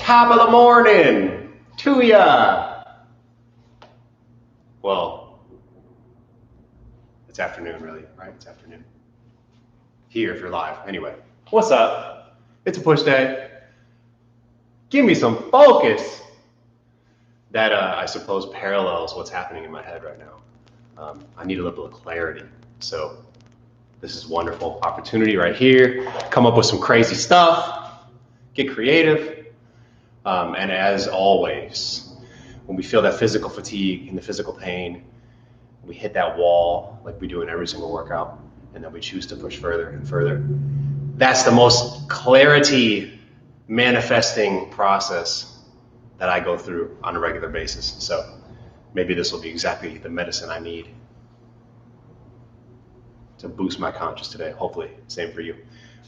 Top of the morning to ya. Well, it's afternoon really, right? It's afternoon. Here if you're live. Anyway, what's up? It's a push day. Give me some focus. That, I suppose, parallels what's happening in my head right now. I need a little bit of clarity. So this is a wonderful opportunity right here. Come up with some crazy stuff. Get creative. And as always, when we feel that physical fatigue and the physical pain, we hit that wall like we do in every single workout, and then we choose to push further and further. That's the most clarity manifesting process that I go through on a regular basis. So maybe this will be exactly the medicine I need to boost my conscious today. Hopefully, same for you.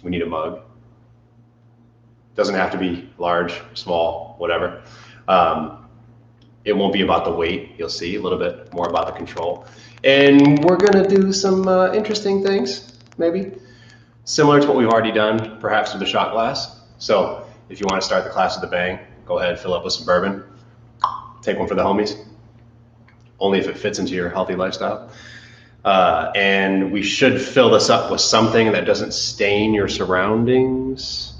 We need a mug. Doesn't have to be large, small, whatever. It won't be about the weight. You'll see a little bit more about the control. And we're gonna do some interesting things, maybe similar to what we've already done, perhaps with the shot glass. So if you want to start the class with a bang, go ahead, fill up with some bourbon, take one for the homies, only if it fits into your healthy lifestyle. And we should fill this up with something that doesn't stain your surroundings.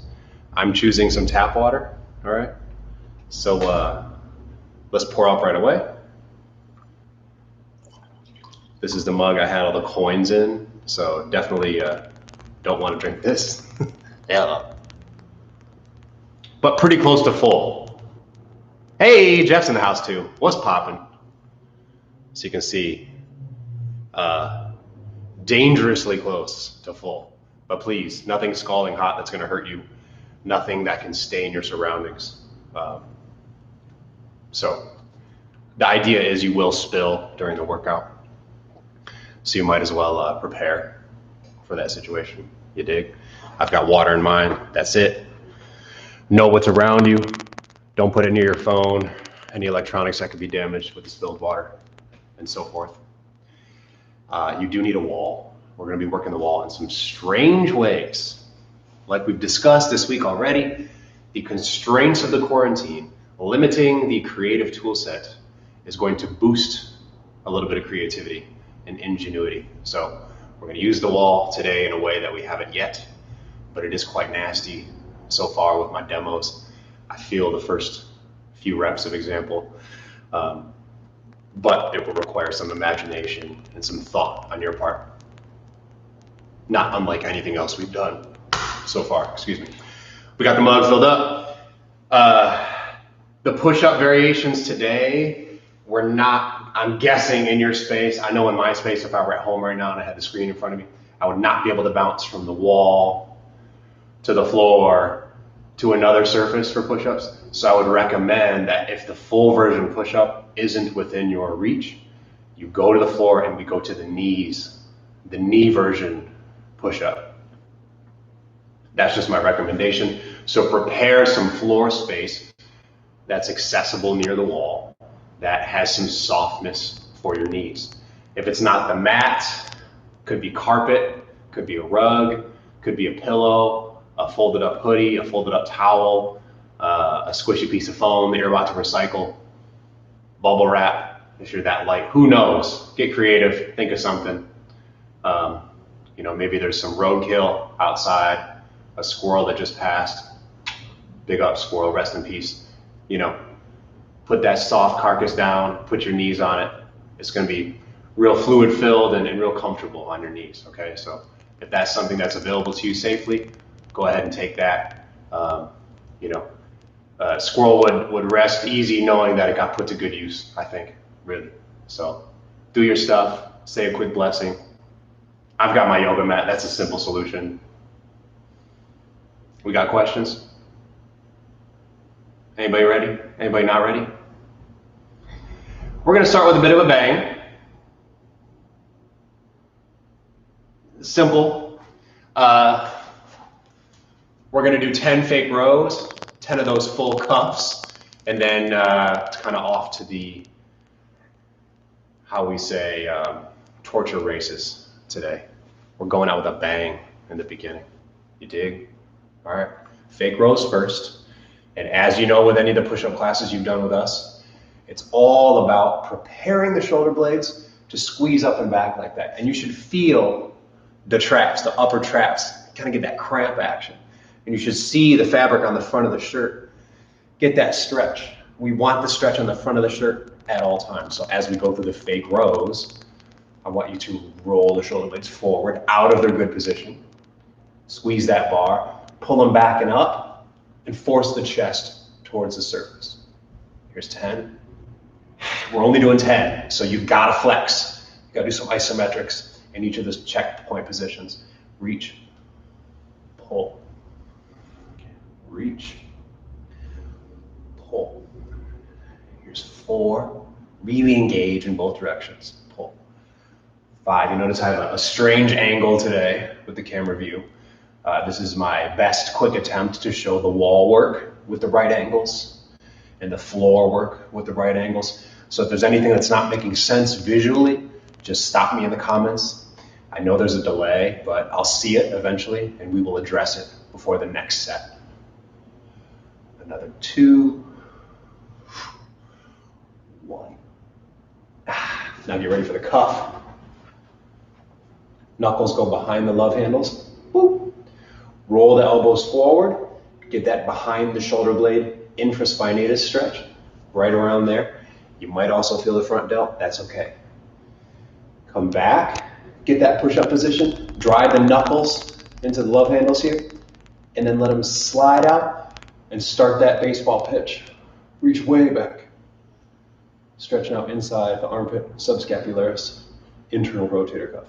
I'm choosing some tap water, all right? So let's pour up right away. This is the mug I had all the coins in, so definitely don't want to drink this. Yeah. But pretty close to full. Hey, Jeff's in the house too. What's poppin'? So you can see, dangerously close to full. But please, nothing scalding hot that's gonna hurt you. Nothing that can stain your surroundings. So the idea is you will spill during the workout. So you might as well prepare for that situation. You dig? I've got water in mine, that's it. Know what's around you. Don't put it near your phone, any electronics that could be damaged with the spilled water, and so forth. You do need a wall. We're gonna be working the wall in some strange ways. Like we've discussed this week already, the constraints of the quarantine, limiting the creative tool set, is going to boost a little bit of creativity and ingenuity. So we're gonna use the wall today in a way that we haven't yet, but it is quite nasty so far with my demos. I feel the first few reps of example, but it will require some imagination and some thought on your part. Not unlike anything else we've done so far, excuse me. We got the mug filled up. The push-up variations today were not, I'm guessing in your space, I know in my space, if I were at home right now and I had the screen in front of me, I would not be able to bounce from the wall to the floor to another surface for push-ups. So I would recommend that if the full version push-up isn't within your reach, you go to the floor and we go to the knees, the knee version push-up. That's just my recommendation. So prepare some floor space that's accessible near the wall, that has some softness for your knees. If it's not the mat, could be carpet, could be a rug, could be a pillow, a folded up hoodie, a folded up towel, a squishy piece of foam that you're about to recycle, bubble wrap, if you're that light, who knows? Get creative, think of something. You know, maybe there's some roadkill outside, a squirrel that just passed, big up squirrel, rest in peace. You know, put that soft carcass down, put your knees on it. It's gonna be real fluid filled and real comfortable on your knees, okay? So if that's something that's available to you safely, go ahead and take that. You know, squirrel would rest easy knowing that it got put to good use, I think, really. So do your stuff, say a quick blessing. I've got my yoga mat, that's a simple solution. We got questions? Anybody ready? Anybody not ready? We're gonna start with a bit of a bang. Simple. We're gonna do 10 fake rows, 10 of those full cuffs, and then kind of off to the, how we say, torture races today. We're going out with a bang in the beginning. You dig? All right, fake rows first. And as you know with any of the push-up classes you've done with us, it's all about preparing the shoulder blades to squeeze up and back like that. And you should feel the traps, the upper traps, kind of get that cramp action. And you should see the fabric on the front of the shirt. Get that stretch. We want the stretch on the front of the shirt at all times. So as we go through the fake rows, I want you to roll the shoulder blades forward out of their good position. Squeeze that bar, pull them back and up, and force the chest towards the surface. Here's 10. We're only doing 10, so you've got to flex. You've got to do some isometrics in each of those checkpoint positions. Reach, pull, reach, pull. Here's 4. Really engage in both directions. Pull. 5. You notice I have a strange angle today with the camera view. This is my best quick attempt to show the wall work with the right angles and the floor work with the right angles. So if there's anything that's not making sense visually, just stop me in the comments. I know there's a delay, but I'll see it eventually and we will address it before the next set. Another 2. 1. Now get ready for the cuff. Knuckles go behind the love handles. Boop. Roll the elbows forward. Get that behind the shoulder blade infraspinatus stretch right around there. You might also feel the front delt. That's okay. Come back. Get that push-up position. Drive the knuckles into the love handles here. And then let them slide out and start that baseball pitch. Reach way back. Stretching out inside the armpit, subscapularis, internal rotator cuff.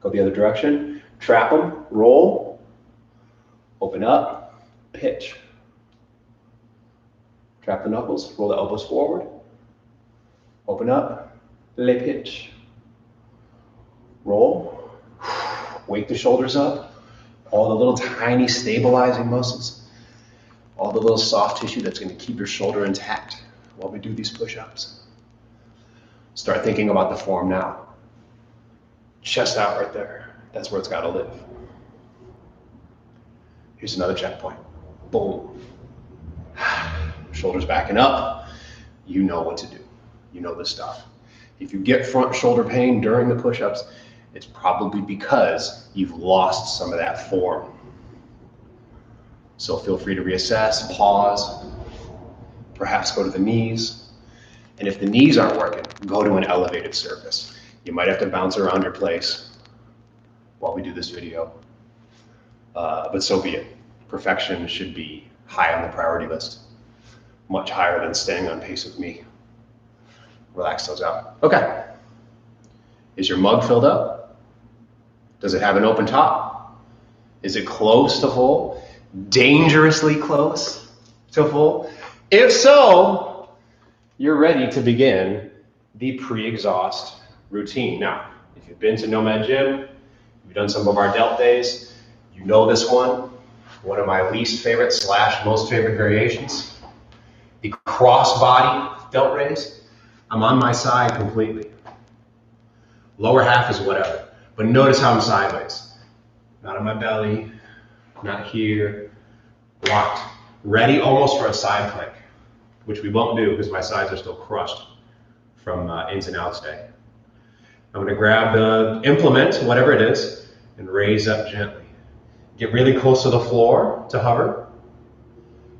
Go the other direction. Trap them. Roll. Open up. Pitch. Trap the knuckles. Roll the elbows forward. Open up. Le pitch. Roll. Wake the shoulders up. All the little tiny stabilizing muscles. All the little soft tissue that's going to keep your shoulder intact while we do these push-ups. Start thinking about the form now. Chest out right there. That's where it's got to live. Here's another checkpoint. Boom. Shoulders backing up. You know what to do. You know this stuff. If you get front shoulder pain during the push-ups, it's probably because you've lost some of that form. So feel free to reassess, pause, perhaps go to the knees. And if the knees aren't working, go to an elevated surface. You might have to bounce around your place while we do this video. But so be it. Perfection should be high on the priority list. Much higher than staying on pace with me. Relax those out. Okay. Is your mug filled up? Does it have an open top? Is it close to full? Dangerously close to full? If so, you're ready to begin the pre-exhaust routine. Now, if you've been to Nomad Gym, you've done some of our delt days, you know this one of my least favorite / most favorite variations, the cross-body delt raise. I'm on my side completely. Lower half is whatever, but notice how I'm sideways. Not on my belly, not here, locked. Ready almost for a side plank, which we won't do because my sides are still crushed from ins and outs day. I'm gonna grab the implement, whatever it is, and raise up gently. Get really close to the floor to hover,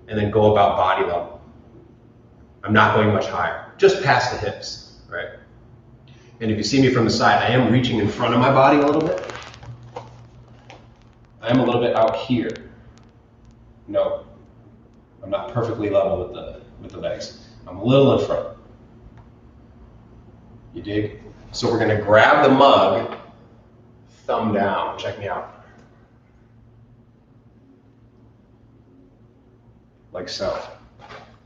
and then go about body level. I'm not going much higher, just past the hips, right? And if you see me from the side, I am reaching in front of my body a little bit. I am a little bit out here. No, I'm not perfectly level with the legs. I'm a little in front. You dig? So we're gonna grab the mug, thumb down, check me out. Like so.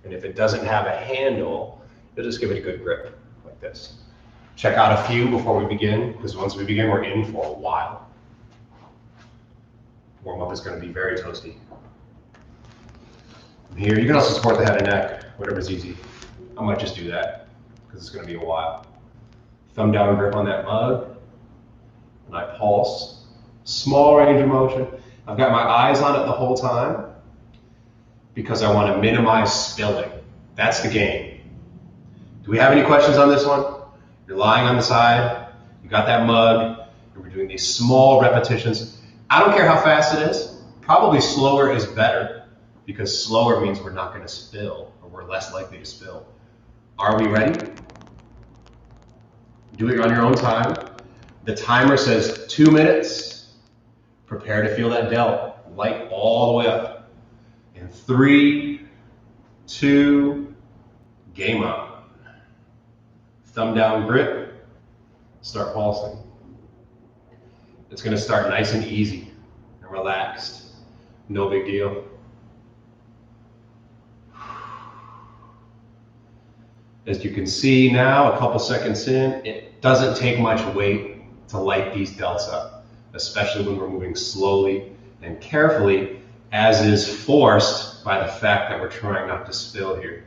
And if it doesn't have a handle, you'll just give it a good grip, like this. Check out a few before we begin, because once we begin, we're in for a while. Warm-up is going to be very toasty. From here, you can also support the head and neck, whatever's easy. I might just do that, because it's going to be a while. Thumb down grip on that mug, and I pulse. Small range of motion. I've got my eyes on it the whole time. because I want to minimize spilling. That's the game. Do we have any questions on this one? You're lying on the side, you got that mug, and we're doing these small repetitions. I don't care how fast it is. Probably slower is better because slower means we're not going to spill or we're less likely to spill. Are we ready? Do it on your own time. The timer says 2 minutes. Prepare to feel that delt light all the way up. In 3, 2, game on. Thumb down grip, start pulsing. It's going to start nice and easy and relaxed. No big deal. As you can see now, a couple seconds in, it doesn't take much weight to light these delts up, especially when we're moving slowly and carefully, as is forced by the fact that we're trying not to spill here.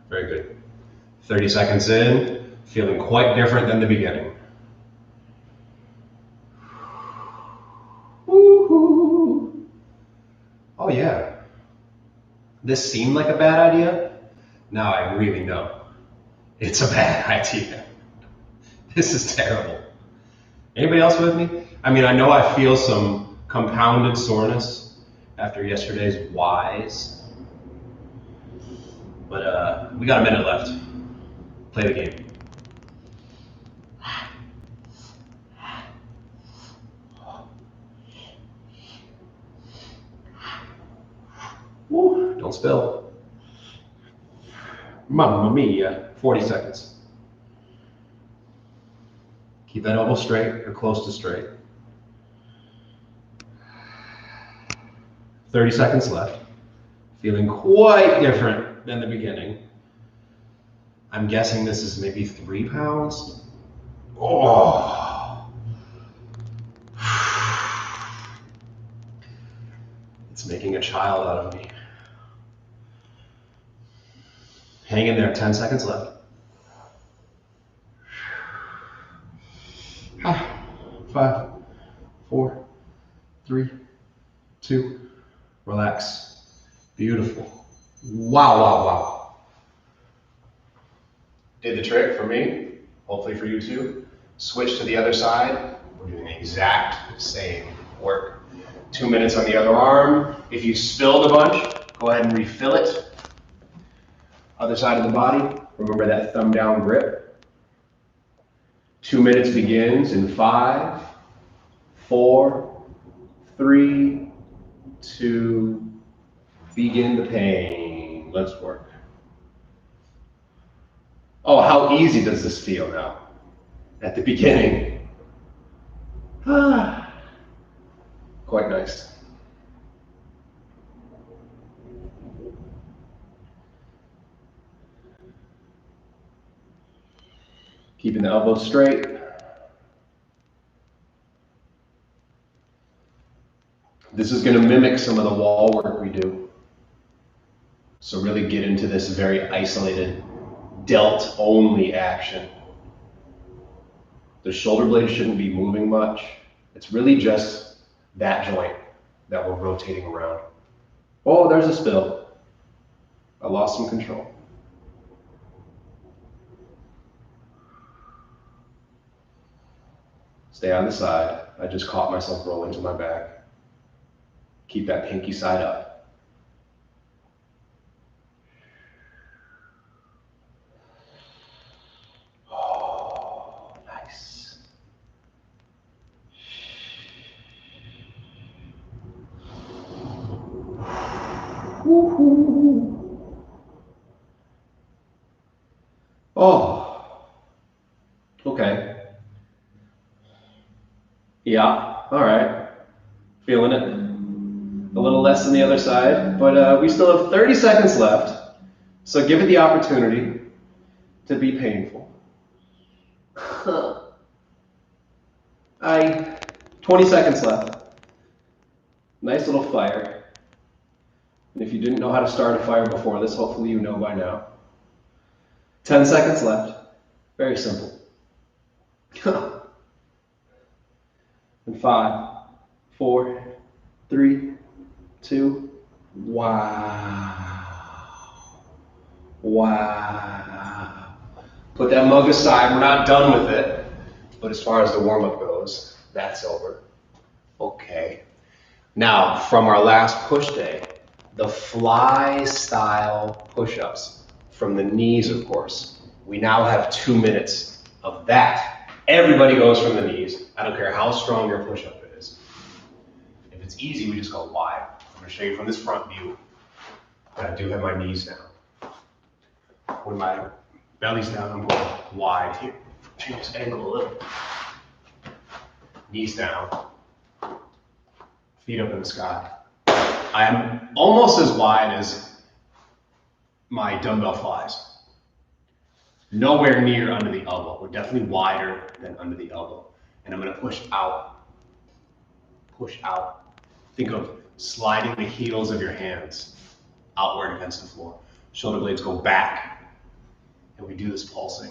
Very good. 30 seconds in, feeling quite different than the beginning. Woo-hoo. Oh yeah. This seemed like a bad idea. Now I really know it's a bad idea. This is terrible. Anybody else with me? I mean, I know I feel some compounded soreness after yesterday's Ys, but we got a minute left. Play the game. Woo, don't spill. Mamma mia, 40 seconds. Keep that elbow straight or close to straight. 30 seconds left. Feeling quite different than the beginning. I'm guessing this is maybe 3 pounds. Oh. It's making a child out of me. Hang in there, 10 seconds left. 5, 4, 3, 2, relax. Beautiful. Wow, wow, wow. Did the trick for me, hopefully for you too. Switch to the other side. We're doing the exact same work. 2 minutes on the other arm. If you spilled a bunch, go ahead and refill it. Other side of the body, remember that thumb down grip. 2 minutes begins in 5, 4, 3, 2, begin the pain. Let's work. Oh, how easy does this feel now? At the beginning. Quite nice. Keeping the elbows straight. This is going to mimic some of the wall work we do. So really get into this very isolated delt only action. The shoulder blade shouldn't be moving much. It's really just that joint that we're rotating around. Oh, there's a spill. I lost some control. Stay on the side. I just caught myself rolling to my back. Keep that pinky side up. Oh, nice. Woo-hoo. Oh, okay. Yeah, all right. Feeling it. A little less than the other side, but we still have 30 seconds left. So give it the opportunity to be painful. 20 seconds left. Nice little fire. And if you didn't know how to start a fire before this, hopefully you know by now. 10 seconds left. Very simple. And 5, 4, 3, 2. Wow. Wow. Put that mug aside. We're not done with it. But as far as the warm-up goes, that's over. Okay. Now, from our last push day, the fly style push-ups from the knees, of course. We now have 2 minutes of that. Everybody goes from the knees. I don't care how strong your push-up is. If it's easy, we just go wide. I'm going to show you from this front view. But I do have my knees down. When my belly's down, I'm going wide here. Change this angle a little. Knees down. Feet up in the sky. I am almost as wide as my dumbbell flies. Nowhere near under the elbow. We're definitely wider than under the elbow. And I'm going to push out. Push out. Think of sliding the heels of your hands outward against the floor. Shoulder blades go back. And we do this pulsing.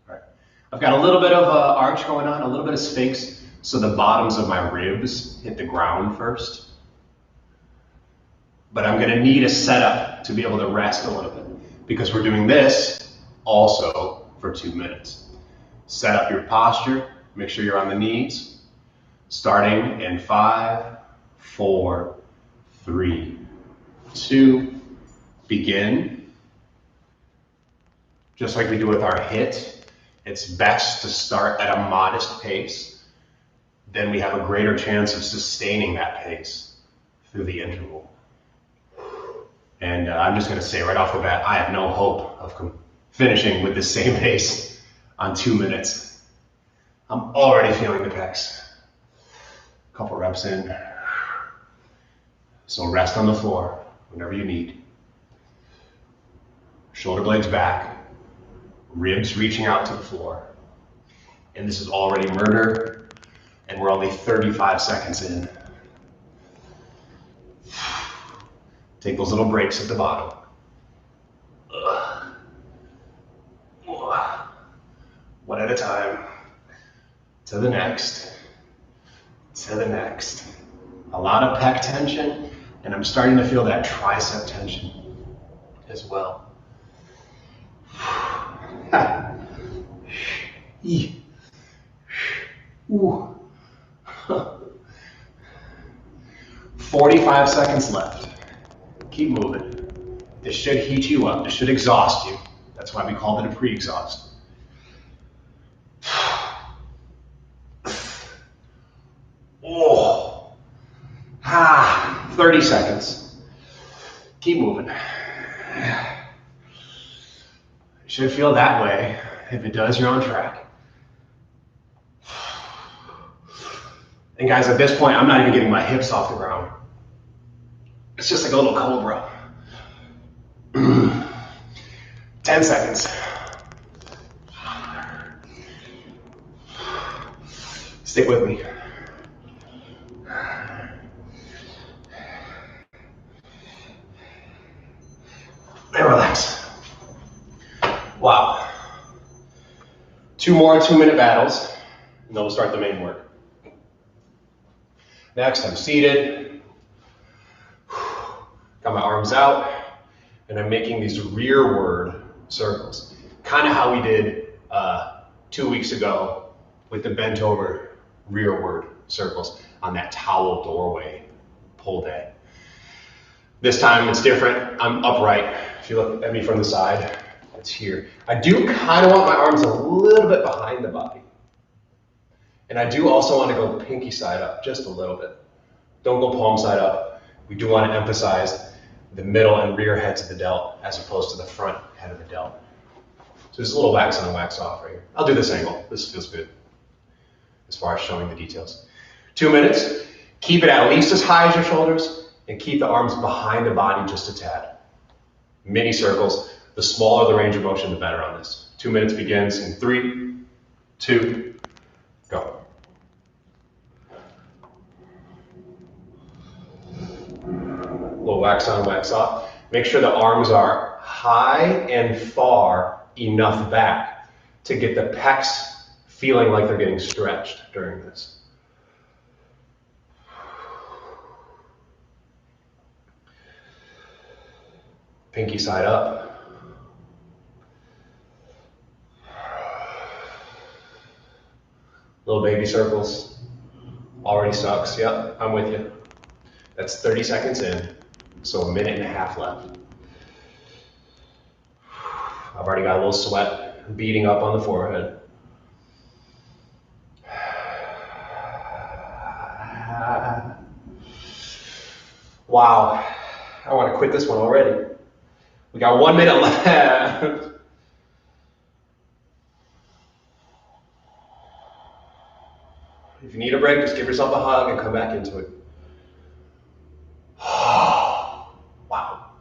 All right. I've got a little bit of arch going on, a little bit of sphinx. So the bottoms of my ribs hit the ground first. But I'm going to need a setup to be able to rest a little bit because we're doing this also for 2 minutes. Set up your posture. Make sure you're on the knees. Starting in 5, 4, 3, 2, begin. Just like we do with our HIIT, it's best to start at a modest pace. Then we have a greater chance of sustaining that pace through the interval. And I'm just going to say right off the bat, I have no hope of finishing with the same pace on 2 minutes. I'm already feeling the pecs. A couple reps in. So rest on the floor whenever you need. Shoulder blades back. Ribs reaching out to the floor. And this is already murder. And we're only 35 seconds in. Take those little breaks at the bottom. One at a time. To the next. To the next. A lot of pec tension, and I'm starting to feel that tricep tension as well. 45 seconds left. Keep moving. This should heat you up. This should exhaust you. That's why we called it a pre-exhaust. Oh. 30 seconds. Keep moving. It should feel that way. If it does, you're on track. And guys, at this point, I'm not even getting my hips off the ground. It's just like a little cobra. 10 seconds. Stick with me. And relax. Wow. 2 more 2-minute battles, and then we'll start the main work. Next, I'm seated. Got my arms out, and I'm making these rearward circles. Kind of how we did 2 weeks ago with the bent over rearward circles on that towel doorway pull day. This time it's different. I'm upright. If you look at me from the side, it's here. I do kind of want my arms a little bit behind the body. And I do also want to go pinky side up just a little bit. Don't go palm side up. We do want to emphasize the middle and rear heads of the delt as opposed to the front head of the delt. So there's a little wax on, wax off right here. I'll do this angle. This feels good as far as showing the details. 2 minutes. Keep it at least as high as your shoulders and keep the arms behind the body just a tad. Mini circles. The smaller the range of motion, the better on this. 2 minutes begins in 3, 2, go. Little wax on, wax off. Make sure the arms are high and far enough back to get the pecs feeling like they're getting stretched during this. Pinky side up. Little baby circles. Already sucks. Yep, I'm with you. That's 30 seconds in, so a minute and a half left. I've already got a little sweat beating up on the forehead. Wow, I want to quit this one already. We got 1 minute left. If you need a break, just give yourself a hug and come back into it. Wow.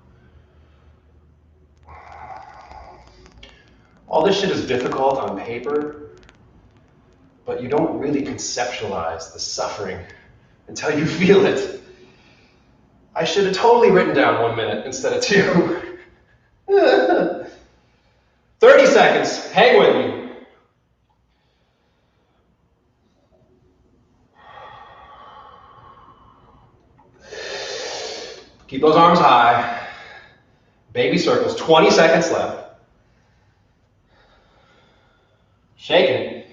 All this shit is difficult on paper, but you don't really conceptualize the suffering until you feel it. I should have totally written down 1 minute instead of 2. 30 seconds, hang with me. Keep those arms high. Baby circles, 20 seconds left. Shaking,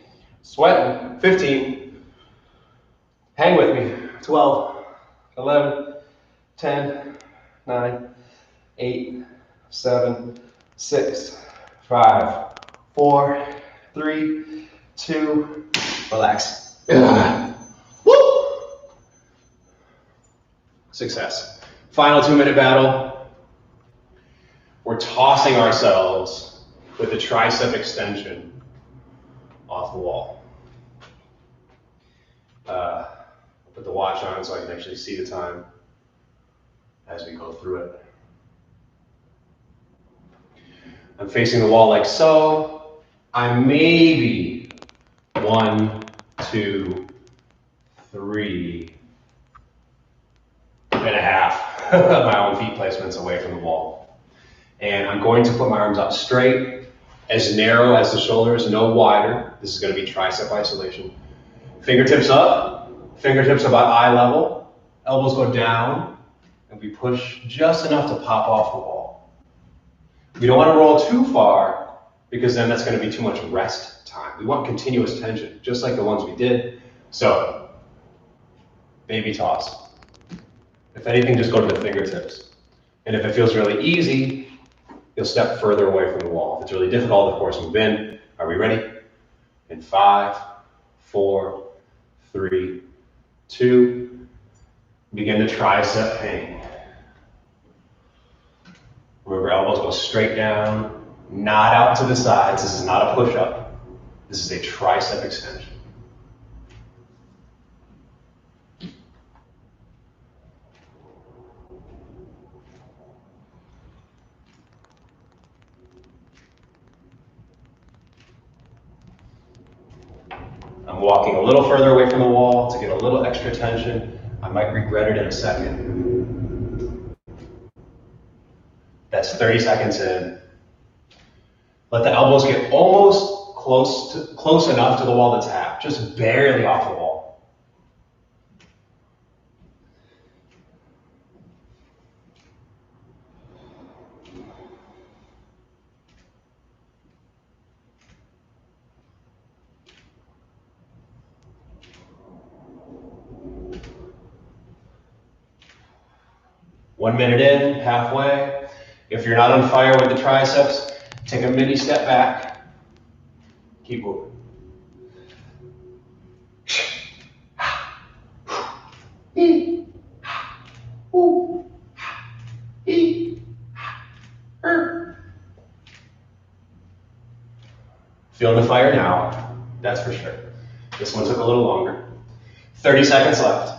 sweating, 15. Hang with me, 12, 11, 10, 9, 8, 7, 6, 5, 4, 3, 2, relax. Woo! Success. Final 2-minute battle. We're tossing ourselves with the tricep extension off the wall. Put the watch on so I can actually see the time as we go through it. I'm facing the wall like so. I'm maybe 1, 2, 3 and a half of my own feet placements away from the wall. And I'm going to put my arms up straight, as narrow as the shoulders, no wider. This is going to be tricep isolation. Fingertips up, fingertips about eye level, elbows go down, and we push just enough to pop off the wall. We don't want to roll too far, because then that's going to be too much rest time. We want continuous tension, just like the ones we did. So, baby toss. If anything, just go to the fingertips. And if it feels really easy, you'll step further away from the wall. If it's really difficult, of course, move in. Are we ready? In 5, 4, 3, 2, begin the tricep hang. Remember, elbows go straight down, not out to the sides. This is not a push-up. This is a tricep extension. I'm walking a little further away from the wall to get a little extra tension. I might regret it in a second. That's 30 seconds in. Let the elbows get almost close enough to the wall to tap, just barely off the wall. One minute in, halfway. If you're not on fire with the triceps, take a mini step back. Keep moving. Feeling the fire now, that's for sure. This one took a little longer. 30 seconds left.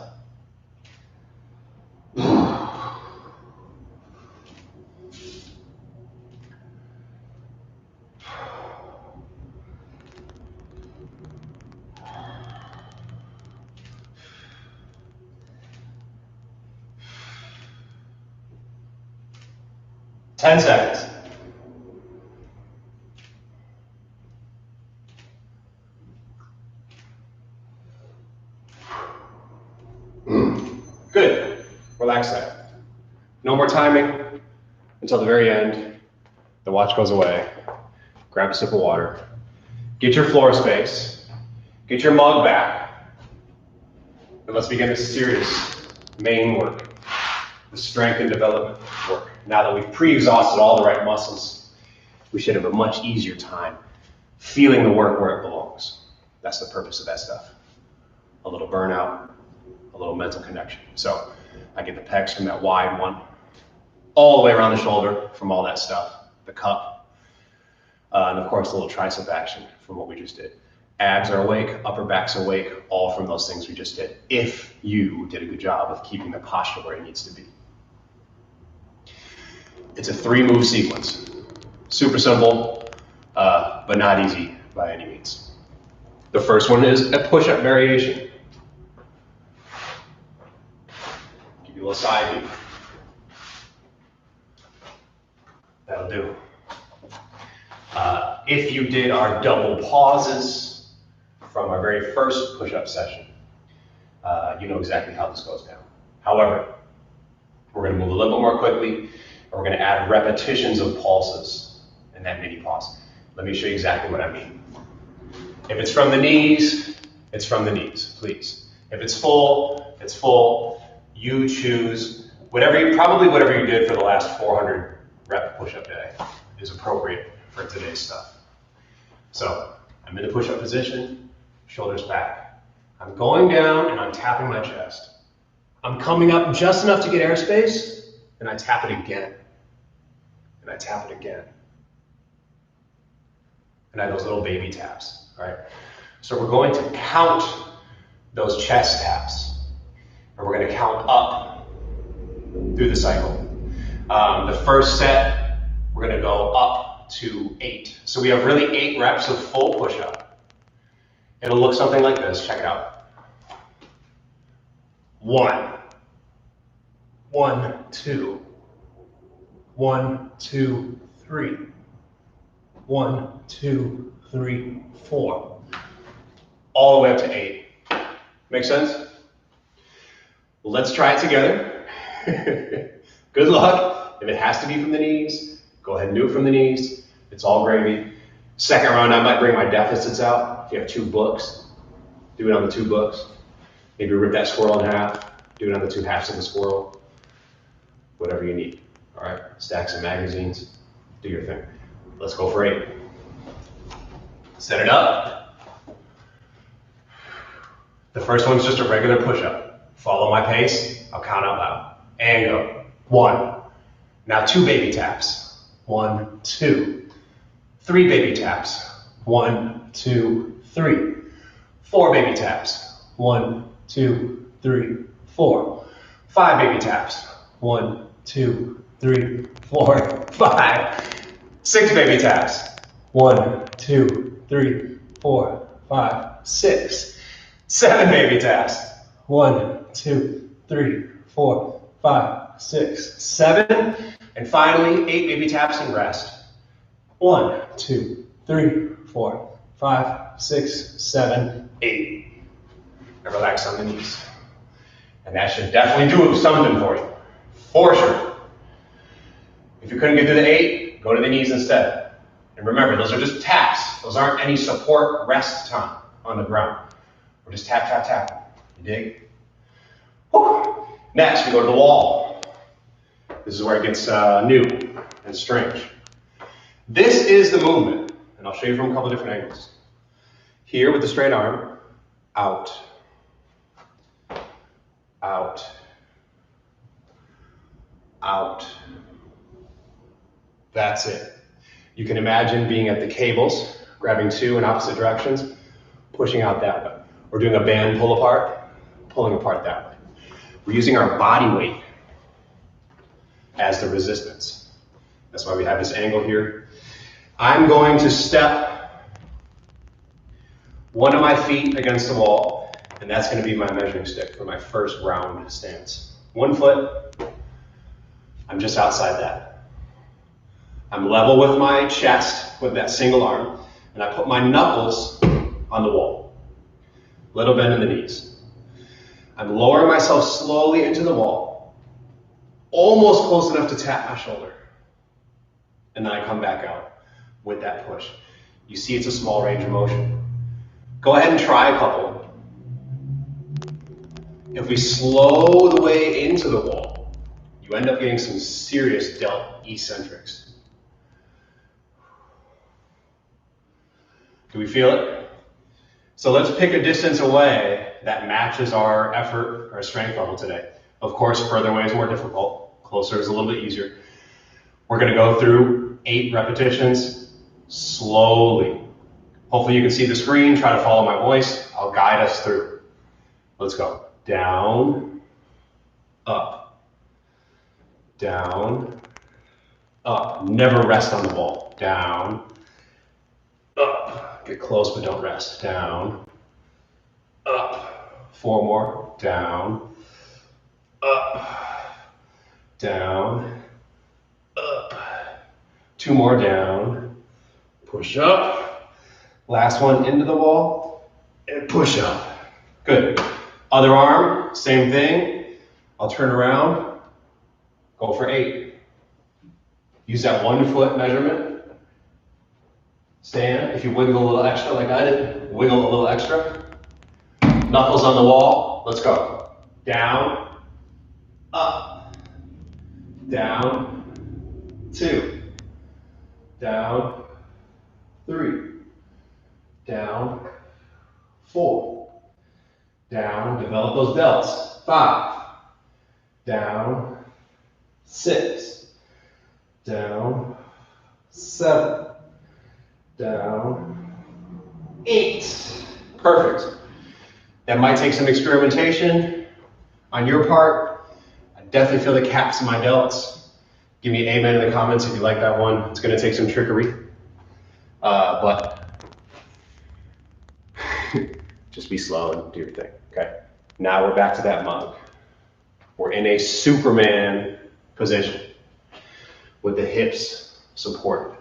Ten seconds. Good. Relax that. No more timing. until the very end. The watch goes away. Grab a sip of water. Get your floor space. Get your mug back. And let's begin this serious main work, the strength and development work. Now that we've pre-exhausted all the right muscles, we should have a much easier time feeling the work where it belongs. That's the purpose of that stuff. A little burnout, a little mental connection. So I get the pecs from that wide one, all the way around the shoulder from all that stuff, the cup, and of course a little tricep action from what we just did. Abs are awake, upper back's awake, all from those things we just did, if you did a good job of keeping the posture where it needs to be. It's a 3-move sequence. Super simple, but not easy by any means. The first one is a push-up variation. Give you a little side view. That'll do. If you did our double pauses from our very first push-up session, you know exactly how this goes down. However, we're going to move a little bit more quickly, and we're going to add repetitions of pulses in that mini pause. Let me show you exactly what I mean. If it's from the knees, it's from the knees, please. If it's full, it's full. You choose whatever you did for the last 400 rep push-up day is appropriate for today's stuff. So I'm in the push-up position, shoulders back. I'm going down and I'm tapping my chest. I'm coming up just enough to get airspace, and I tap it again. And I tap it again. And I have those little baby taps, all right? So we're going to count those chest taps, and we're going to count up through the cycle. The first set, we're going to go up to 8. So we have really 8 reps of full push-up. It'll look something like this. Check it out. 1, 1, 2, 1, 2, 3. 1, 2, 3, 4. All the way up to 8. Make sense? Let's try it together. Good luck. If it has to be from the knees, go ahead and do it from the knees. It's all gravy. Second round, I might bring my deficits out. If you have 2 books, do it on the 2 books. Maybe rip that squirrel in half. Do it on the 2 halves of the squirrel. Whatever you need. All right? Stack some magazines. Do your thing. Let's go for 8. Set it up. The first one's just a regular push-up. Follow my pace. I'll count out loud. And go. 1. Now 2 baby taps. 1, 2. 3 baby taps. 1, 2, 3. 4 baby taps. 1, 2, 3, 4. 5 baby taps. 1, 2, 3, 4, 5. 6 baby taps. 1, 2, 3, 4, 5, 6. 7 baby taps. 1, 2, 3, 4, 5, 6, 7. And finally, 8 baby taps and rest. 1, 2, 3, 4, 5, 6, 7, 8. And relax on the knees. And that should definitely do something for you. For sure. If you couldn't get to the 8, go to the knees instead. And remember, those are just taps. Those aren't any support rest time on the ground. We're just tap, tap, tap. You dig? Whew. Next, we go to the wall. This is where it gets new and strange. This is the movement, and I'll show you from a couple different angles. Here with the straight arm, out, out, out. That's it. You can imagine being at the cables, grabbing 2 in opposite directions, pushing out that way. We're doing a band pull apart, pulling apart that way. We're using our body weight as the resistance. That's why we have this angle here. I'm going to step one of my feet against the wall, and that's going to be my measuring stick for my first round stance. 1 foot, I'm just outside that. I'm level with my chest with that single arm, and I put my knuckles on the wall. Little bend in the knees. I'm lowering myself slowly into the wall, almost close enough to tap my shoulder. and then I come back out with that push. You see it's a small range of motion. Go ahead and try a couple. If we slow the way into the wall, you end up getting some serious delt eccentrics. Do we feel it? So let's pick a distance away that matches our effort, our strength level today. Of course, further away is more difficult. Closer is a little bit easier. We're going to go through 8 repetitions slowly. Hopefully you can see the screen. Try to follow my voice. I'll guide us through. Let's go. Down, up, down, up. Never rest on the ball. Down, up. Get close but don't rest. Down, up. 4 more. Down, up, down, up. 2 more. Down, push up. Last one into the wall and push up. Good. Other arm, same thing. I'll turn around, go for 8. Use that 1 foot measurement. Stand. If you wiggle a little extra like I did, wiggle a little extra. Knuckles on the wall. Let's go. Down, up, down, 2, down, 3, down, 4. Down, develop those delts. 5, down, 6, down, 7, down, 8. Perfect. That might take some experimentation on your part. I definitely feel the caps in my delts. Give me an amen in the comments if you like that one. It's going to take some trickery, but just be slow and do your thing. Okay, now we're back to that mug. We're in a Superman position with the hips supported.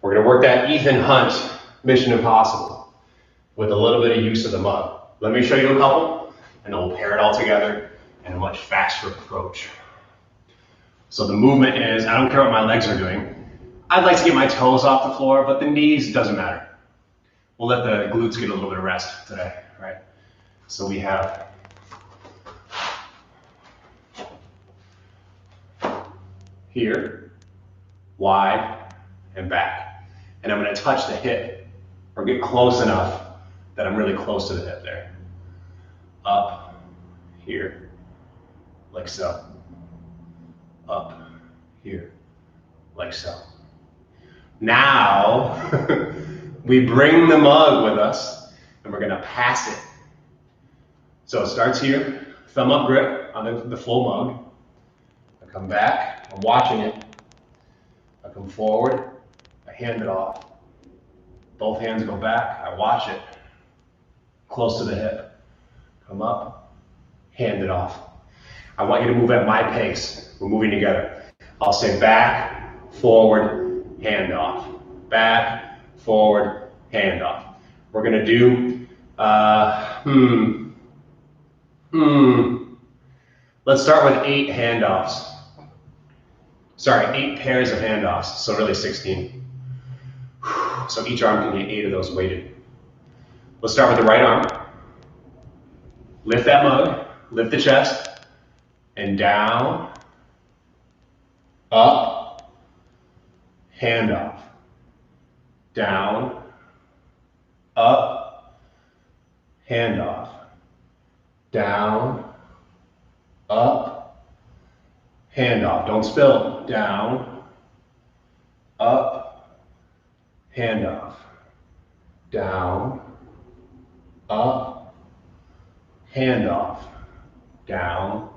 We're going to work that Ethan Hunt Mission Impossible with a little bit of use of the mug. Let me show you a couple, and then we'll pair it all together in a much faster approach. So the movement is, I don't care what my legs are doing. I'd like to get my toes off the floor, but the knees doesn't matter. We'll let the glutes get a little bit of rest today, right? So we have here, wide, and back. And I'm going to touch the hip, or get close enough that I'm really close to the hip there. Up, here, like so. Up, here, like so. Now, we bring the mug with us, and we're going to pass it. So it starts here, thumb up grip on the full mug. I come back, I'm watching it. I come forward, I hand it off. Both hands go back, I watch it. Close to the hip. Come up, hand it off. I want you to move at my pace. We're moving together. I'll say back, forward, hand off. Back, forward, hand off. We're going to do, let's start with 8 handoffs. Sorry, 8 pairs of handoffs, so really 16. So each arm can get 8 of those weighted. Let's start with the right arm. Lift that mug, lift the chest, and down, up, hand off. Down, up, hand off. Down, up, hand off. Don't spill. Down, up, hand off. Down, up, hand off. Down,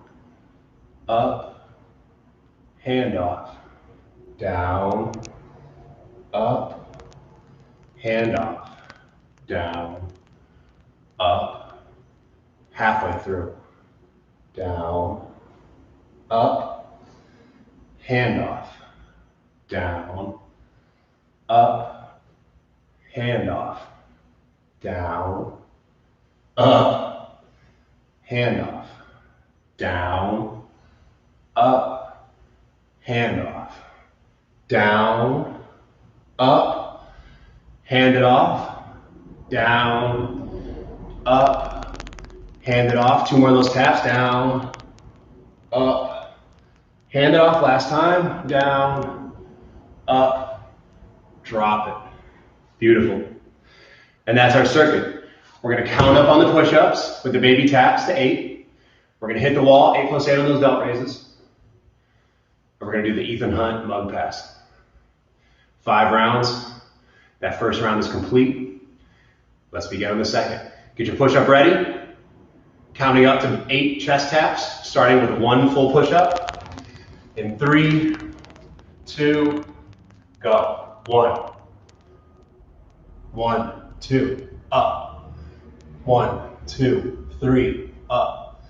up, hand off. Down, up, hand off. Down, up, halfway through. Down, up, hand off. Down, up, hand off. Down, up, hand off. Down, up, hand off. down, up, hand it off, down, up, hand it off. 2 more of those taps, down, up, hand it off last time, down, up, drop it. Beautiful. And that's our circuit. We're gonna count up on the push-ups with the baby taps to 8. We're gonna hit the wall, 8 plus 8 on those delt raises. And we're gonna do the Ethan Hunt mug pass. 5 rounds. That first round is complete. Let's begin on the second. Get your push-up ready. Counting up to 8 chest taps, starting with 1 full push-up. In 3, 2, go. 1, 1, 2, up. 1, 2, 3, up.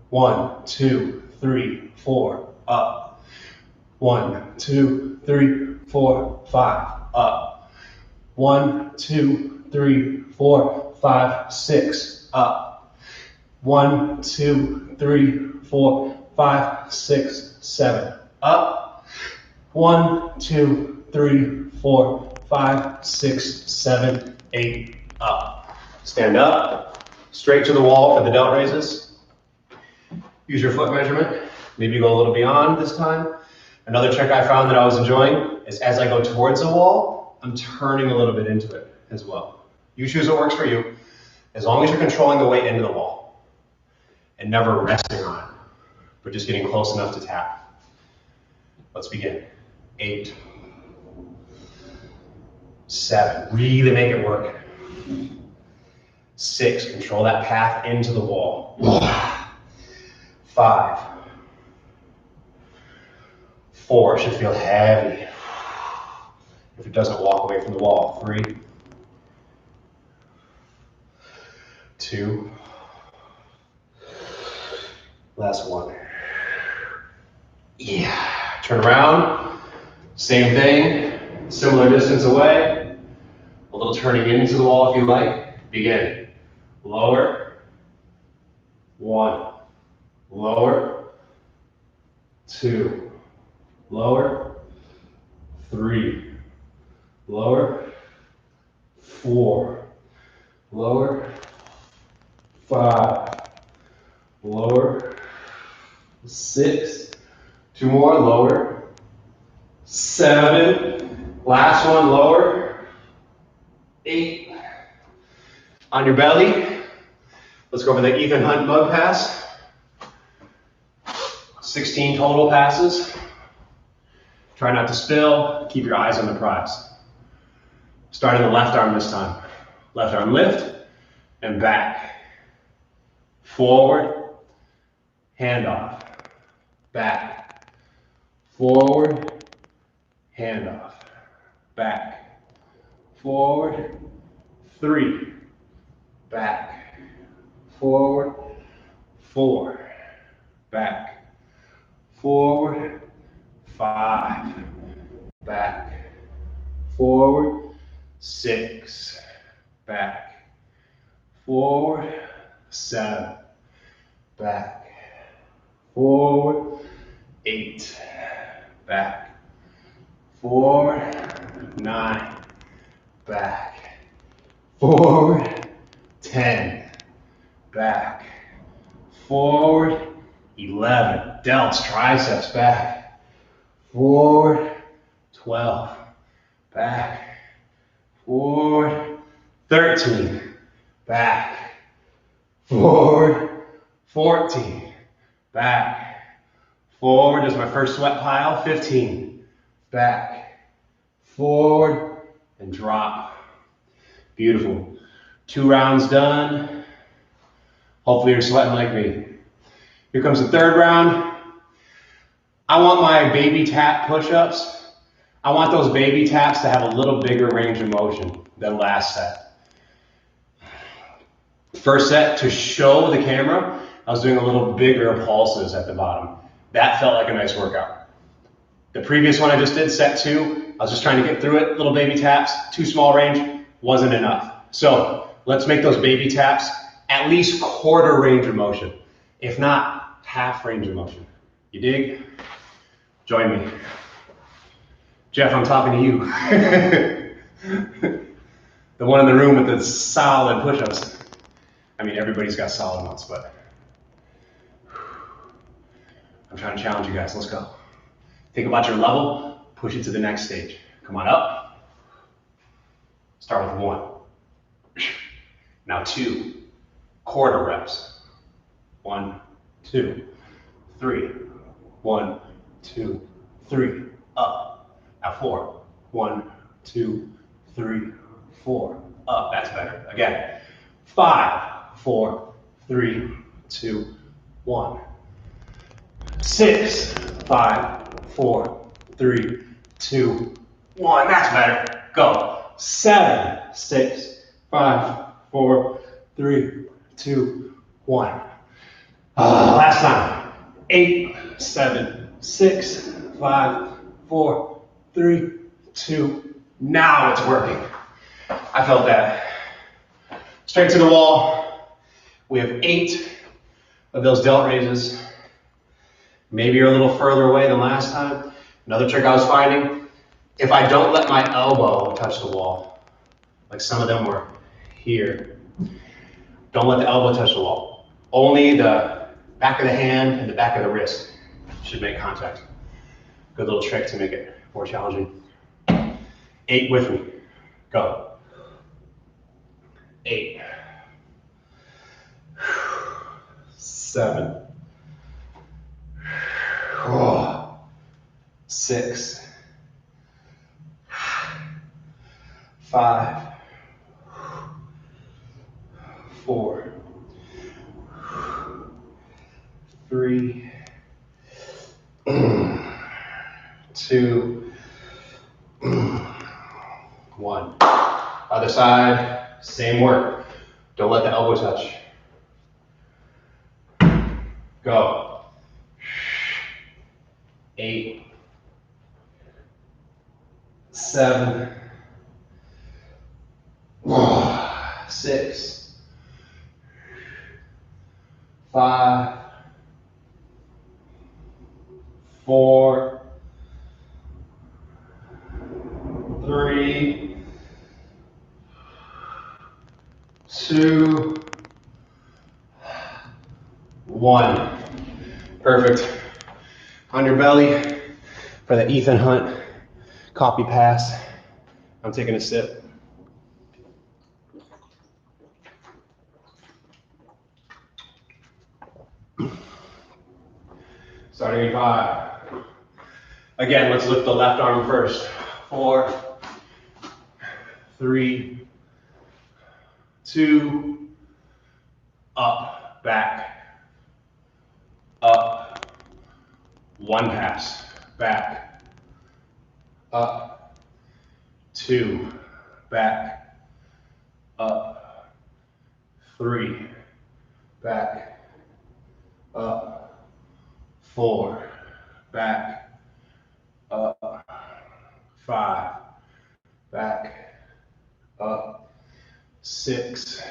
1, 2, 3, 4, up. 1, 2, 3, 4, 5, up. 1, 2, 3, 4, 5, 6, up. 1, 2, 3, 4, 5, 6, 7, up. 1, 2, 3, 4, 5, 6, 7, 8, up. Stand up, straight to the wall for the delt raises. Use your foot measurement. Maybe go a little beyond this time. Another trick I found that I was enjoying is as I go towards the wall, I'm turning a little bit into it as well. You choose what works for you, as long as you're controlling the weight into the wall and never resting on it, but just getting close enough to tap. Let's begin. 8, 7, really make it work. 6, control that path into the wall. 5, 4, should feel heavy. If it doesn't, walk away from the wall. 3, 2, last 1. Yeah, turn around, same thing, similar distance away, a little turning into the wall if you like. Begin. Lower, 1, lower, 2, lower, 3, lower, 4, lower, 5, lower, 6, 2 more, lower, 7, last one, lower, 8, on your belly. Let's go for the Ethan Hunt mug pass. 16 total passes. Try not to spill, keep your eyes on the prize. Starting the left arm this time. Left arm lift and back. Forward, hand off. Back. Forward, hand off. Back. Forward, 3. Back. Forward, 4. Back. Forward, 5. Back. Forward, 6. Back. Forward, 7. Back. Forward, 8. Back. Forward, 9. Back. Forward, 10. Back. Forward, 11. Delts, triceps, back. Forward, 12. Back. Forward, 13. Back. Forward, 14. Back. Forward is my first sweat pile. 15. Back. Forward, and drop. Beautiful. 2 rounds done. Hopefully you're sweating like me. Here comes the 3rd round. I want my baby tap push-ups. I want those baby taps to have a little bigger range of motion than last set. First set, to show the camera, I was doing a little bigger pulses at the bottom. That felt like a nice workout. The previous one I just did, set 2, I was just trying to get through it, little baby taps, too small range, wasn't enough. So let's make those baby taps at least quarter range of motion. If not, half range of motion. You dig? Join me. Jeff, I'm talking to you. The one in the room with the solid push-ups. I mean, everybody's got solid ones, but I'm trying to challenge you guys. Let's go. Think about your level, push it to the next stage. Come on up. Start with 1. Now 2. Quarter reps. 1, 2, 3. 1, 2, 3. Up. Now 4. 1, 2, 3, 4. Up. That's better. Again. 5, 4, 3, 2, 1. 6, 5, 4, 3, 2, 1. That's better. Go. 7, 6, 5, 4, 3, 2, 1. Last time. 8, 7, 6, 5, 4, 3, 2. Now it's working. I felt that. Straight to the wall. We have 8 of those delt raises. Maybe you're a little further away than last time. Another trick I was finding, if I don't let my elbow touch the wall, like some of them were here, don't let the elbow touch the wall. Only the back of the hand and the back of the wrist should make contact. Good little trick to make it more challenging. 8 with me. Go. 8. 7. 6. 5. 4. 3. 2. 1. Other side, same work. Don't let the elbow touch. Go. 8. 7. 6. 5. 4. 3. 2. 1. Perfect. On your belly for the Ethan Hunt copy pass. I'm taking a sip. Starting in 5. Again, let's lift the left arm first. 4, 3, 2, up, back, up, 1 pass, back, up, 2, back, up, 3, back, up, 4, back, up, 5, back, up, 6,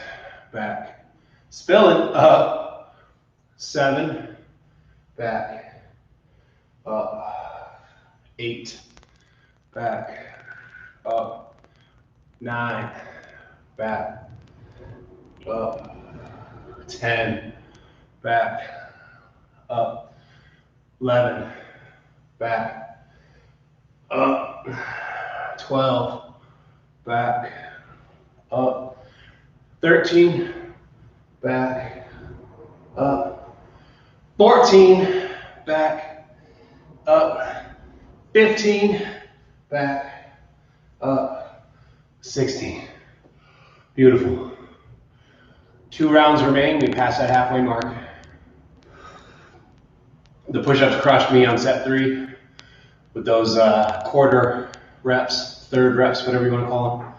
back, spilling, up, 7, back, up, 8, back, up, 9, back, up, 10, back, up, 11, back, up, 12, back, up, 13, back, up, 14, back, up, 15, back, up, 16. Beautiful. 2 rounds remain. We passed that halfway mark. The push-ups crushed me on set 3 with those quarter reps, third reps, whatever you want to call them.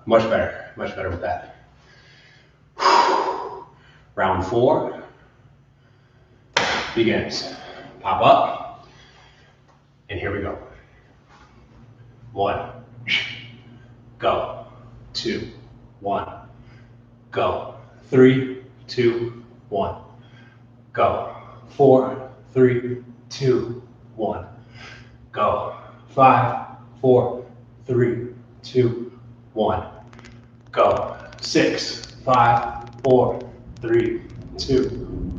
Much better with that. Round 4 begins. Pop up, and here we go. 1, go. 2, 1, go. 3, 2, 1, go. 4, 3, 2, 1, go. 5, 4, 3, 2, 1. Go. 6, 5, 4, 3, 2,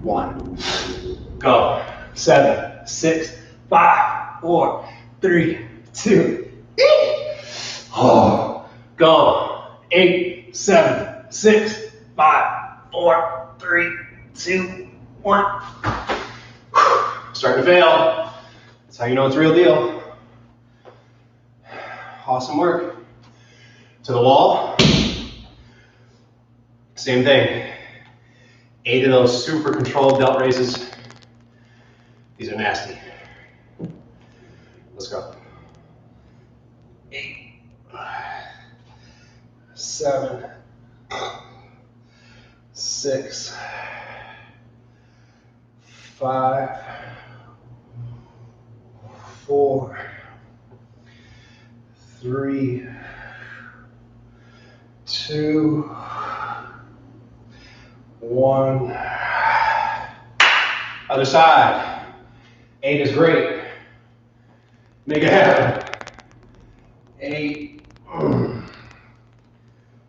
1. Go. 7, 6, 5, 4, 3, 2. Oh. Go. 8, 7, 6, 5, 4, 3, 2, 1. Starting to fail. That's how you know it's real deal. Awesome work. To the wall. Same thing. 8 of those super controlled delt raises. These are nasty. Let's go. 8, 7, 6, 5, 4, 3, 2, 1. Other side. 8 is great. Make it happen. 8,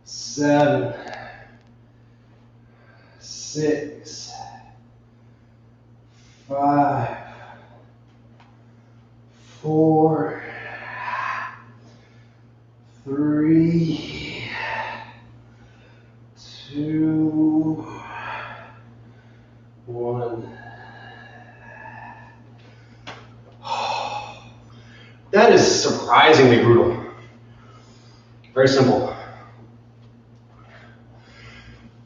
7, 6, 5, 4, 3, 2, 1. That is surprisingly brutal. Very simple.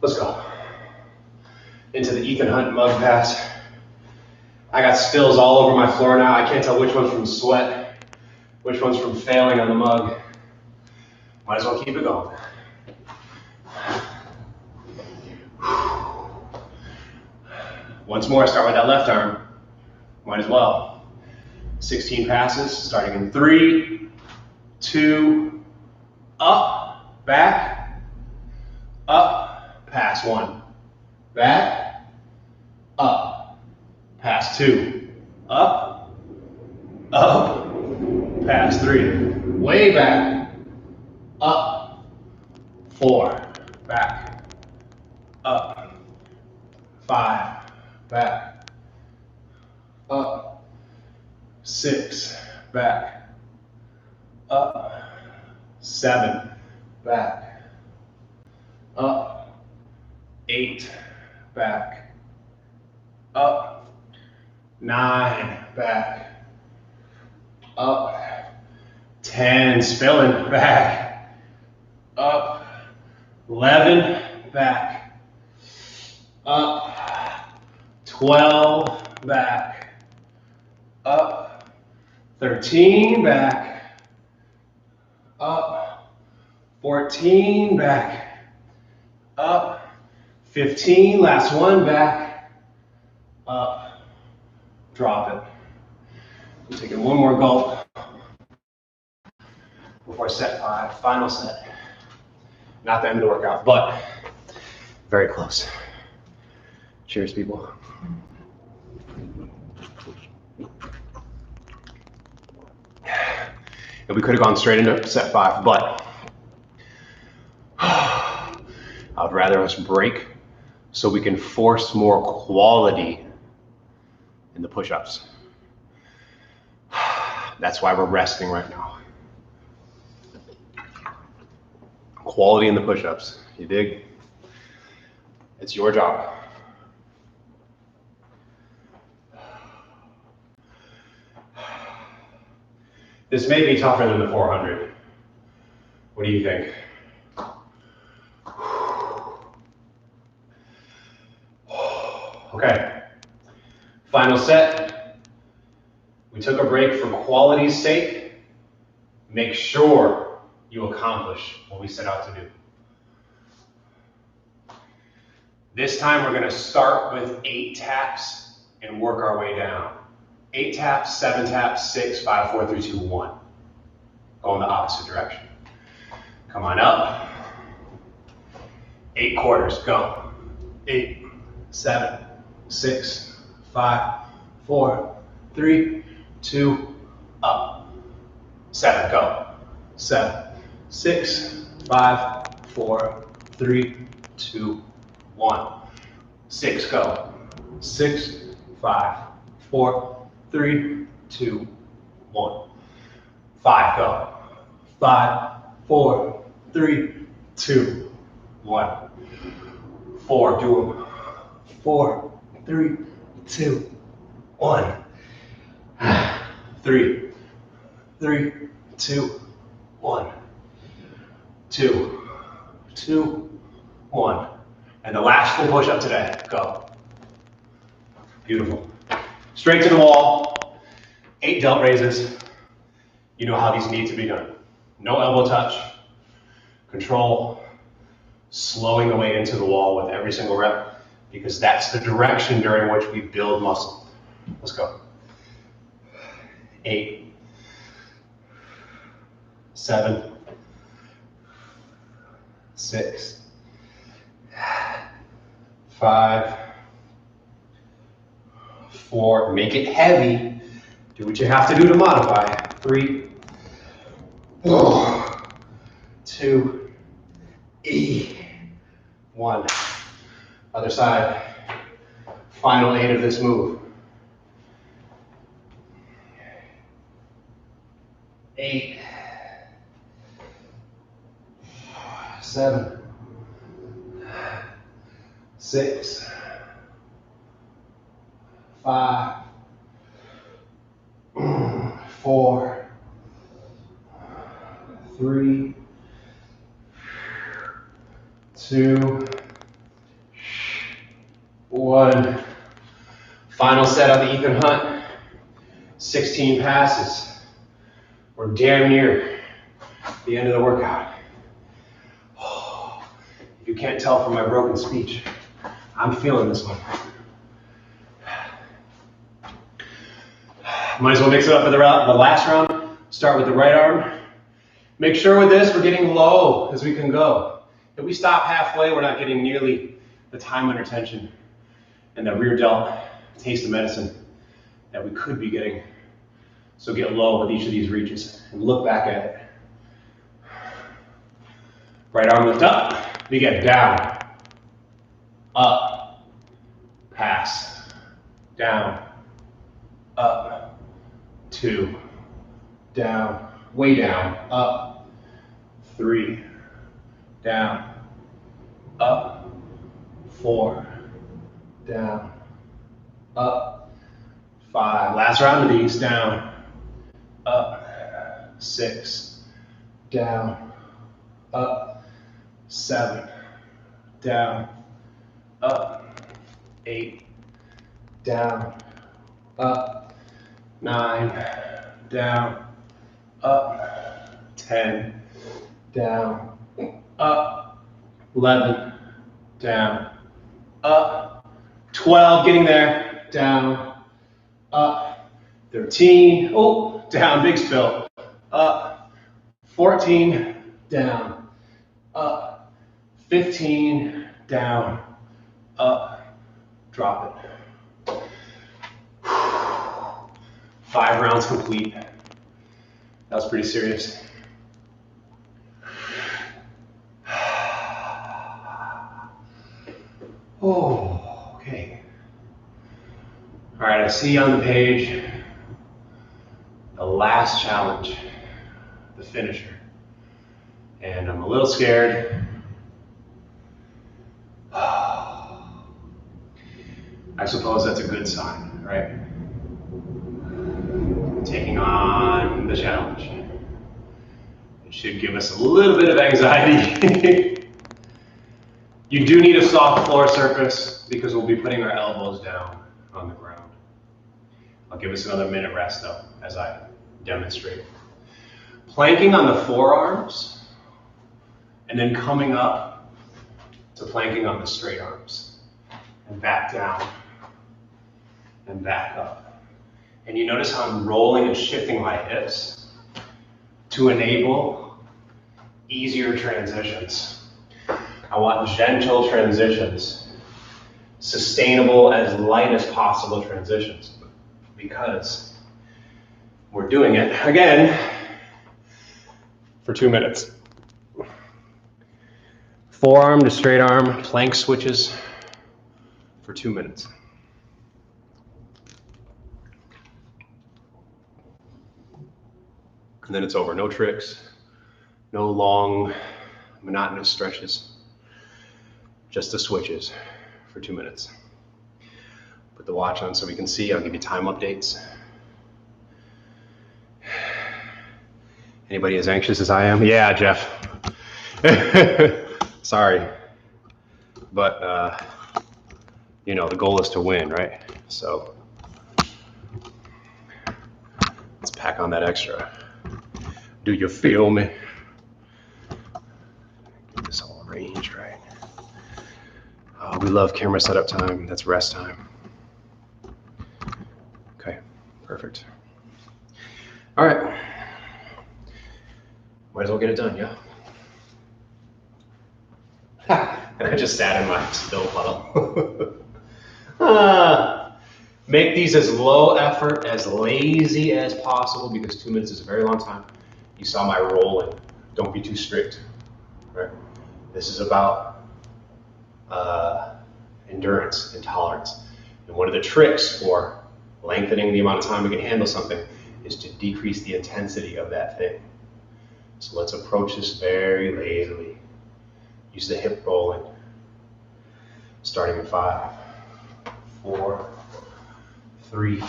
Let's go. Into the Ethan Hunt mug pass. I got spills all over my floor now. I can't tell which one's from sweat, which one's from failing on the mug. Might as well keep it going. Once more, start with that left arm. Might as well. 16 passes, starting in 3, 2, up, back, up, pass 1, back, up, pass 2, up, pass 3, way back, up, 4, back, up, 5, back, up, 6, back, up, 7, back, up, 8, back, up, 9, back, up, 10, spilling, back, up, 11, back, up, 12, back, up, 13, back, up, 14, back, up, 15, last one, back, up, drop it. I'm taking one more gulp before set 5, final set. Not the end of the workout, but very close. Cheers, people. And we could have gone straight into set 5, but I would rather us break so we can force more quality in the push-ups. That's why we're resting right now. Quality in the push-ups, you dig? It's your job. This may be tougher than the 400. What do you think? Okay, final set. We took a break for quality's sake. Make sure you accomplish what we set out to do. This time we're going to start with 8 taps and work our way down. 8 taps, 7 taps, 6, 5, 4, 3, 2, 1. Go in the opposite direction. Come on up. 8 quarters, go. 8, 7, 6, 5, 4, 3, 2, up. 7, go. 7, 6, 5, 4, 3, 2, 1. 6, go. 6, 5, 4, 3, 2, 1. 5, go. 5, 4, 3, 2, 1. 4, do them. 4, 3, 2, 1. 3, 3, 2, 1. 2, 2, 1. And the last full push-up today. Go. Beautiful. Straight to the wall. 8 delt raises. You know how these need to be done. No elbow touch. Control. Slowing the weight into the wall with every single rep, because that's the direction during which we build muscle. Let's go. 8, 7, 6, 5, 4, make it heavy. Do what you have to do to modify. 3, 2, 1. Other side. Final 8 of this move. 8, 7, 6, 5, 4, 3, 2, 1. Final set on the Ethan Hunt. 16 passes. We're damn near the end of the workout. If you can't tell from my broken speech, I'm feeling this one. Might as well mix it up for the last round. Start with the right arm. Make sure with this we're getting low as we can go. If we stop halfway, we're not getting nearly the time under tension and the rear delt taste of medicine that we could be getting. So get low with each of these reaches and look back at it. Right arm lift up. We get down, up, pass, down, up, 2, down, way down, up, 3, down, up, 4, down, up, 5. Last round of these, down, up, 6, down, up, 7, down, up, 8, down, up, 9, down, up, 10, down, up, 11, down, up, 12, getting there, down, up, 13, oh, down, big spill, up, 14, down, up, 15, down, up, drop it. 5 rounds complete. That was pretty serious. Oh, okay. All right, I see on the page the last challenge, the finisher. And I'm a little scared. I suppose that's a good sign, right? Taking on the challenge. It should give us a little bit of anxiety. You do need a soft floor surface because we'll be putting our elbows down on the ground. I'll give us another minute rest though, as I demonstrate. Planking on the forearms, and then coming up to planking on the straight arms. And back down, and back up. And you notice how I'm rolling and shifting my hips to enable easier transitions. I want gentle transitions, sustainable, as light as possible transitions, because we're doing it, again, for 2 minutes. Forearm to straight arm plank switches for 2 minutes. And then it's over. No tricks, no long, monotonous stretches, just the switches for 2 minutes. Put the watch on so we can see. I'll give you time updates. Anybody as anxious as I am? Yeah, Jeff. Sorry. But, you know, the goal is to win, right? So let's pack on that extra. Do you feel me? Get this all arranged right. Oh, we love camera setup time. That's rest time. Okay, perfect. All right. Might as well get it done, yeah? And I just sat in my still puddle. Make these as low effort, as lazy as possible, because 2 minutes is a very long time. You saw my rolling. Don't be too strict, right? This is about endurance and tolerance. And one of the tricks for lengthening the amount of time we can handle something is to decrease the intensity of that thing. So let's approach this very lazily. Use the hip rolling. Starting in 5, 4, 3,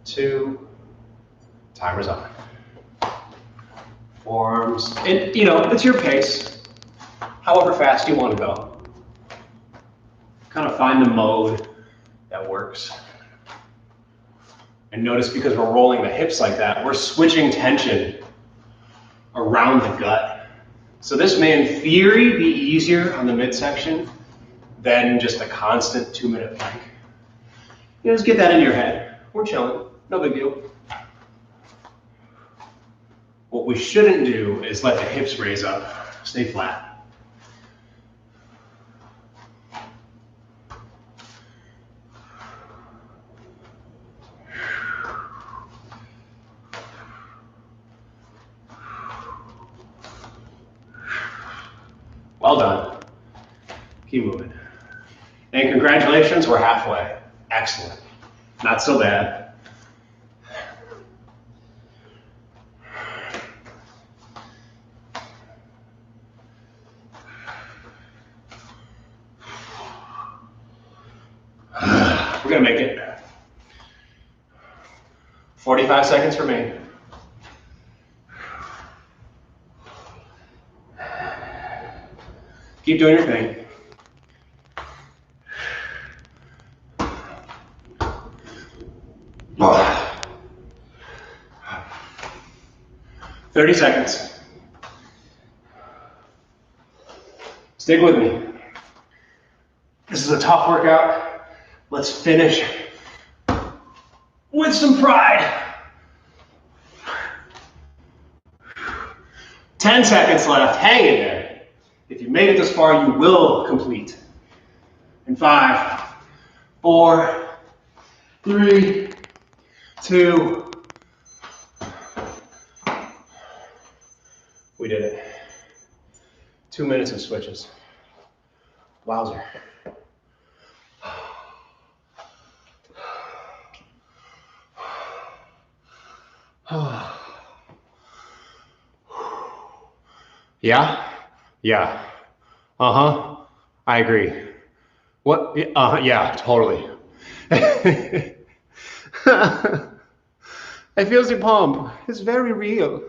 2, timer's on. Forearms, and you know, it's your pace, however fast you want to go. Kind of find the mode that works. And notice, because we're rolling the hips like that, we're switching tension around the gut. So this may in theory be easier on the midsection than just a constant 2 minute plank. You know, just get that in your head. We're chilling, no big deal. What we shouldn't do is let the hips raise up. Stay flat. Well done. Keep moving. And congratulations, we're halfway. Excellent. Not so bad. We're gonna make it. 45 seconds remain. Keep doing your thing. Oh. 30 seconds. Stick with me. This is a tough workout. Let's finish with some pride. 10 seconds left. Hang in there. If you made it this far, you will complete. In 5, 4, 3, 2. We did it. 2 minutes of switches. Wowzer. Yeah? Yeah. Uh-huh. I agree. What? Yeah, totally. I feel the pump. It's very real.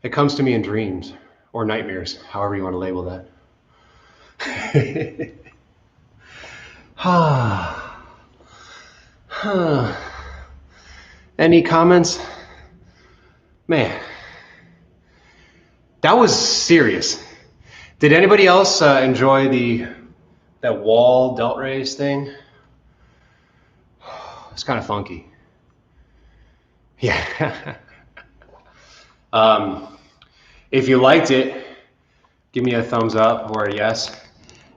It comes to me in dreams or nightmares, however you want to label that. Any comments? Man, that was serious. Did anybody else enjoy that wall delt raise thing? It's kind of funky. Yeah. If you liked it, Give me a thumbs up or a yes.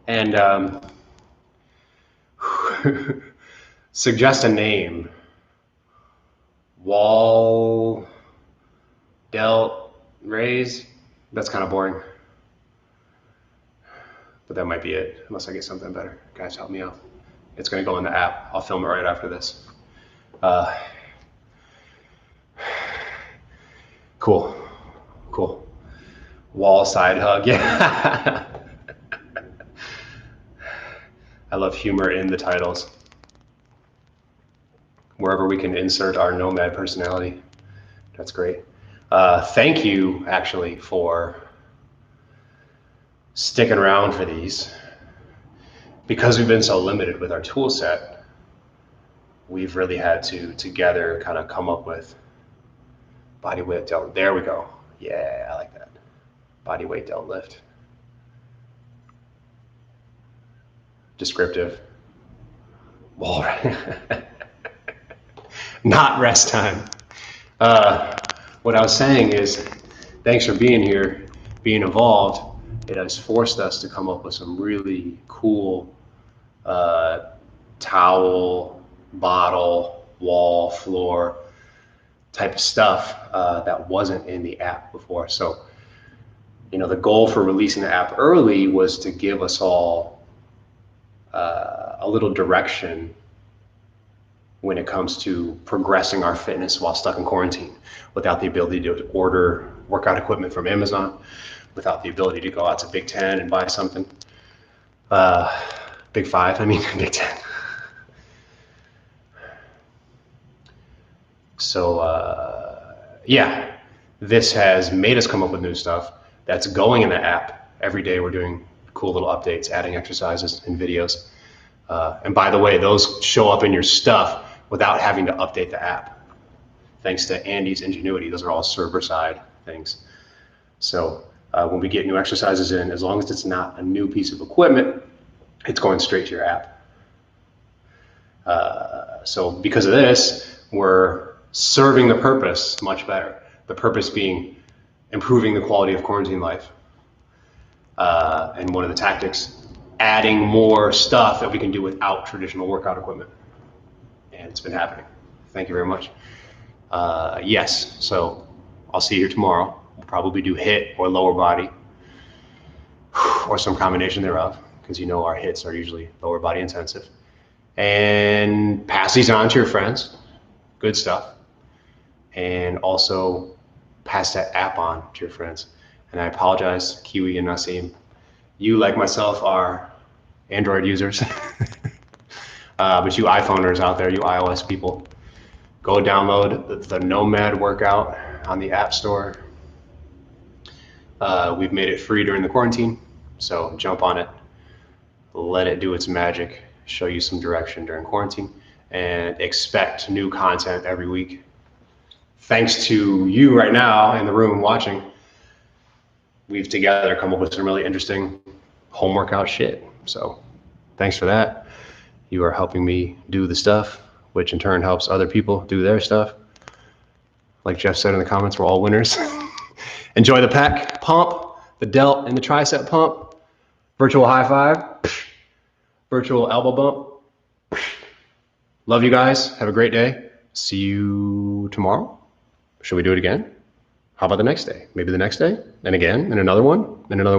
And suggest a name. Wall, Delt Raise. That's kind of boring. But that might be it, unless I get something better. Guys, help me out. It's going to go in the app. I'll film it right after this. Cool. Wall side hug. Yeah. I love humor in the titles. Wherever we can insert our Nomad personality. That's great. Thank you, actually, for sticking around for these. Because we've been so limited with our tool set, we've really had to together kind of come up with body weight delt. There we go. Yeah, I like that. Body weight delt lift. Descriptive. Wall. Not rest time. What I was saying is, thanks for being here, being involved. It has forced us to come up with some really cool towel, bottle, wall, floor type of stuff that wasn't in the app before. So, you know, the goal for releasing the app early was to give us all a little direction when it comes to progressing our fitness while stuck in quarantine, without the ability to order workout equipment from Amazon, without the ability to go out to Big 10 and buy something. Big 5, I mean, Big 10. So, yeah, this has made us come up with new stuff that's going in the app. Every day we're doing cool little updates, adding exercises and videos. And by the way, those show up in your stuff without having to update the app. Thanks to Andy's ingenuity, those are all server-side things. So when we get new exercises in, as long as it's not a new piece of equipment, it's going straight to your app. So because of this, we're serving the purpose much better. The purpose being improving the quality of quarantine life. And one of the tactics, adding more stuff that we can do without traditional workout equipment. And it's been happening. Thank you very much. Yes, so I'll see you here tomorrow. We'll probably do HIIT or lower body or some combination thereof, because you know our HIITs are usually lower body intensive. And pass these on to your friends. Good stuff. And also pass that app on to your friends. And I apologize, Kiwi and Nassim. You, like myself, are Android users. But you iPhoners out there, you iOS people, go download the Nomad workout on the App Store. We've made it free during the quarantine, so jump on it. Let it do its magic, show you some direction during quarantine, and expect new content every week. Thanks to you right now in the room watching, we've together come up with some really interesting home workout shit. So thanks for that. You are helping me do the stuff, which in turn helps other people do their stuff. Like Jeff said in the comments, we're all winners. Enjoy the pec pump, the delt and the tricep pump, virtual high five, virtual elbow bump. Love you guys. Have a great day. See you tomorrow. Should we do it again? How about the next day? Maybe the next day, and again, and another one, and another one.